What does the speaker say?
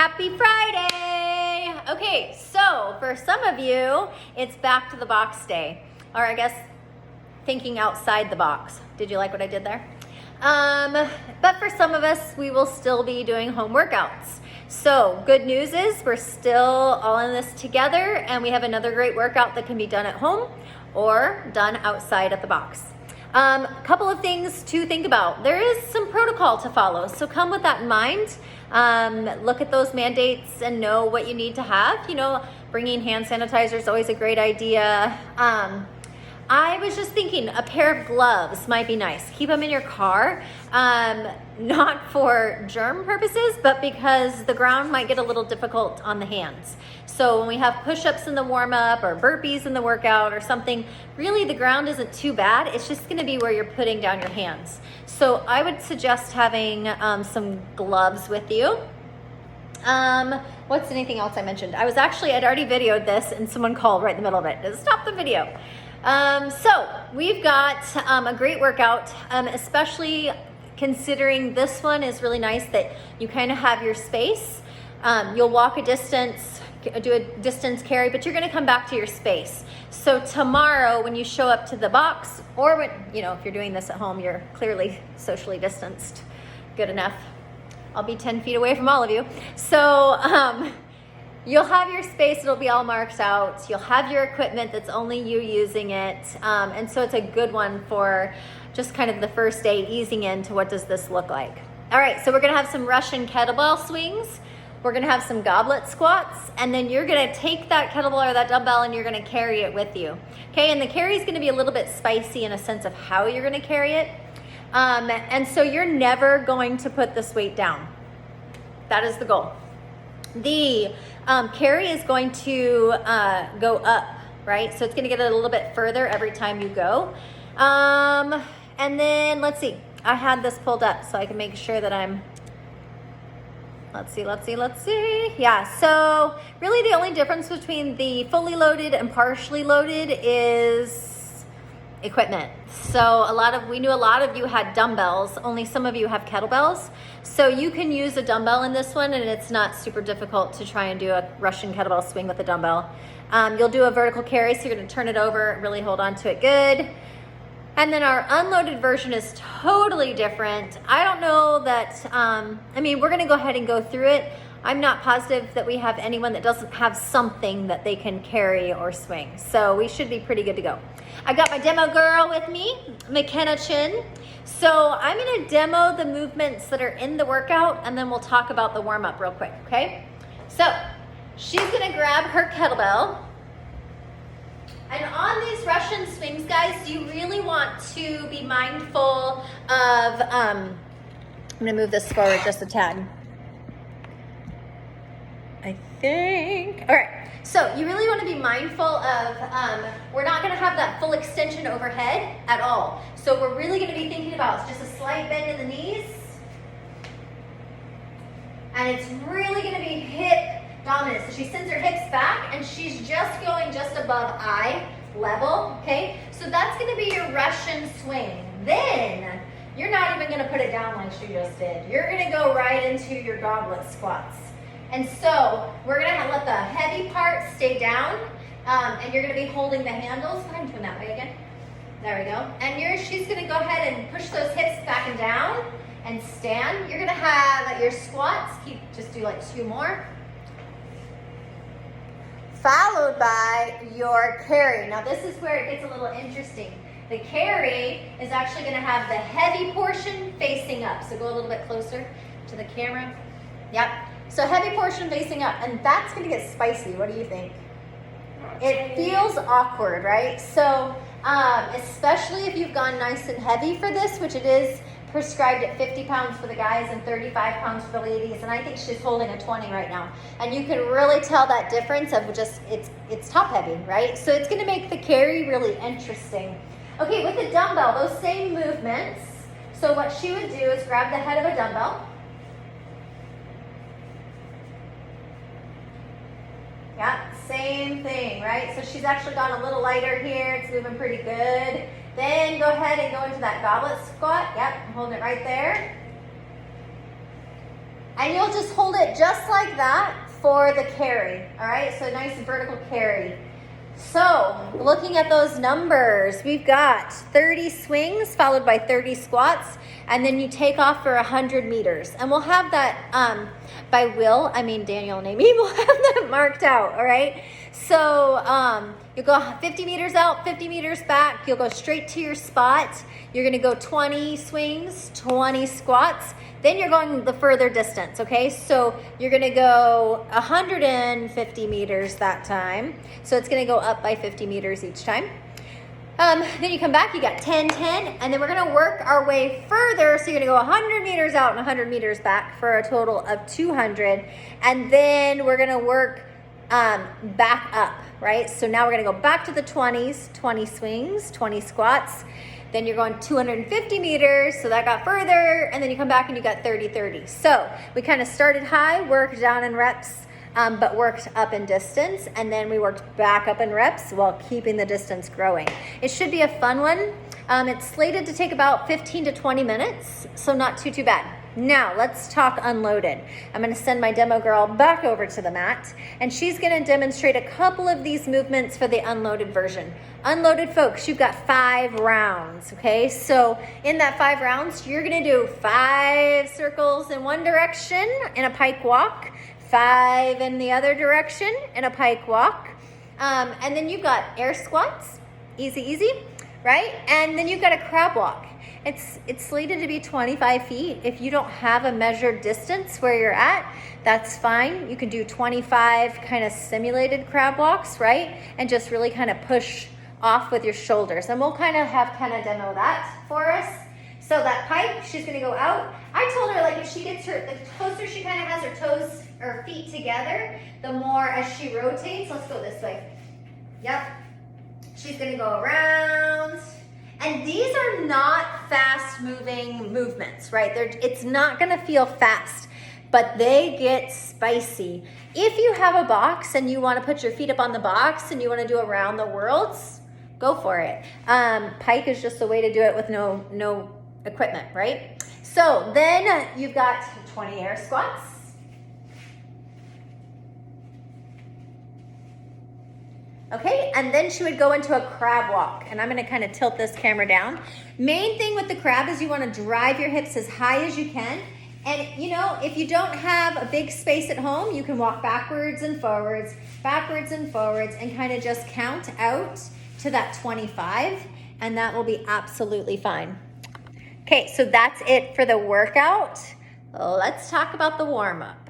Happy Friday! Okay, so for some of you, it's back to the box day. Or I guess thinking outside the box. Did you like what I did there? But for some of us, we will still be doing home workouts. So good news is we're still all in this together, and we have another great workout that can be done at home or done outside at the box. A couple of things to think about. There is some protocol to follow, so come with that in mind. Look at those mandates and know what you need to have. You know, bringing hand sanitizer is always a great idea. I was just thinking a pair of gloves might be nice. Keep them in your car, not for germ purposes, but because the ground might get a little difficult on the hands. So when we have push-ups in the warm-up or burpees in the workout or something, really the ground isn't too bad. It's just gonna be where you're putting down your hands. So I would suggest having some gloves with you. What's anything else I mentioned? I'd already videoed this and someone called right in the middle of it. Stop the video. So we've got a great workout, especially considering this one is really nice that you kind of have your space. You'll walk a distance, do a distance carry, but you're going to come back to your space. So tomorrow when you show up to the box, or when, you know, if you're doing this at home, you're clearly socially distanced. Good enough. I'll be 10 feet away from all of you. So, you'll have your space, it'll be all marked out. You'll have your equipment that's only you using it. And so it's a good one for just kind of the first day easing into what does this look like. All right, so we're gonna have some Russian kettlebell swings. We're gonna have some goblet squats, and then you're gonna take that kettlebell or that dumbbell and you're gonna carry it with you. Okay, and the carry is gonna be a little bit spicy in a sense of how you're gonna carry it. And so you're never going to put this weight down. That is the goal. The carry is going to go up, right? So it's going to get a little bit further every time you go. And then let's see. I had this pulled up so I can make sure that I'm, let's see. Yeah, so really the only difference between the fully loaded and partially loaded is equipment. So we knew a lot of you had dumbbells, only some of you have kettlebells. So you can use a dumbbell in this one, and it's not super difficult to try and do a Russian kettlebell swing with a dumbbell. You'll do a vertical carry, so you're gonna turn it over, really hold on to it good. And then our unloaded version is totally different. I don't know that, we're gonna go ahead and go through it. I'm not positive that we have anyone that doesn't have something that they can carry or swing. So we should be pretty good to go. I got my demo girl with me, McKenna Chin. So I'm gonna demo the movements that are in the workout, and then we'll talk about the warm up real quick, okay? So she's gonna grab her kettlebell. And on these Russian swings, guys, you really want to be mindful of, I'm gonna move this forward just a tad. I think. All right, so you really want to be mindful of, we're not going to have that full extension overhead at all. So we're really going to be thinking about just a slight bend in the knees. And it's really going to be hip dominant. So she sends her hips back and she's just going just above eye level, okay? So that's going to be your Russian swing. Then you're not even going to put it down like she just did. You're going to go right into your goblet squats. And so we're gonna let the heavy part stay down, and you're gonna be holding the handles. Go ahead and turn that way again. There we go. And she's gonna go ahead and push those hips back and down and stand. You're gonna have your squats, just do like 2 more. Followed by your carry. Now this is where it gets a little interesting. The carry is actually gonna have the heavy portion facing up. So go a little bit closer to the camera. Yep. So heavy portion facing up, and that's gonna get spicy. What do you think? It feels awkward, right? So especially if you've gone nice and heavy for this, which it is prescribed at 50 pounds for the guys and 35 pounds for the ladies, and I think she's holding a 20 right now. And you can really tell that difference of just, it's top heavy, right? So it's gonna make the carry really interesting. Okay, with the dumbbell, those same movements. So what she would do is grab the head of a dumbbell. Yeah, same thing, right? So she's actually gone a little lighter here. It's moving pretty good. Then go ahead and go into that goblet squat. Yep, I'm holding it right there. And you'll just hold it just like that for the carry, all right? So nice vertical carry. So looking at those numbers, we've got 30 swings followed by 30 squats, and then you take off for 100 meters. And we'll have that Daniel and Amy will have that marked out, all right? So you'll go 50 meters out, 50 meters back. You'll go straight to your spot. You're gonna go 20 swings, 20 squats. Then you're going the further distance, okay? So you're gonna go 150 meters that time. So it's gonna go up by 50 meters each time. Then you come back, you got 10, 10, and then we're gonna work our way further. So you're gonna go 100 meters out and 100 meters back for a total of 200. And then we're gonna work back up, right? So now we're gonna go back to the 20s, 20 swings, 20 squats. Then you're going 250 meters, so that got further, and then you come back and you got 30, 30. So we kind of started high, worked down in reps, but worked up in distance, and then we worked back up in reps while keeping the distance growing. It should be a fun one. It's slated to take about 15 to 20 minutes, so not too bad. Now let's talk unloaded. I'm gonna send my demo girl back over to the mat, and she's gonna demonstrate a couple of these movements for the unloaded version. Unloaded folks, you've got 5 rounds, okay? So in that 5 rounds, you're gonna do 5 circles in one direction in a pike walk, 5 in the other direction in a pike walk, and then you've got air squats, easy, easy, right? And then you've got a crab walk. It's slated to be 25 feet. If you don't have a measured distance where you're at, that's fine. You can do 25 kind of simulated crab walks, right? And just really kind of push off with your shoulders. And we'll kind of have Kenna demo that for us. So that pike, she's gonna go out. I told her, like, if she gets her, the closer she kind of has her toes or feet together, the more as she rotates. Let's go this way. Yep. She's gonna go around. And these are not fast moving movements, right? It's not gonna feel fast, but they get spicy. If you have a box and you wanna put your feet up on the box and you wanna do around the worlds, go for it. Pike is just a way to do it with no equipment, right? So then you've got 20 air squats. Okay, and then she would go into a crab walk, and I'm gonna kind of tilt this camera down. Main thing with the crab is you wanna drive your hips as high as you can, and you know, if you don't have a big space at home, you can walk backwards and forwards, and kind of just count out to that 25, and that will be absolutely fine. Okay, so that's it for the workout. Let's talk about the warm-up.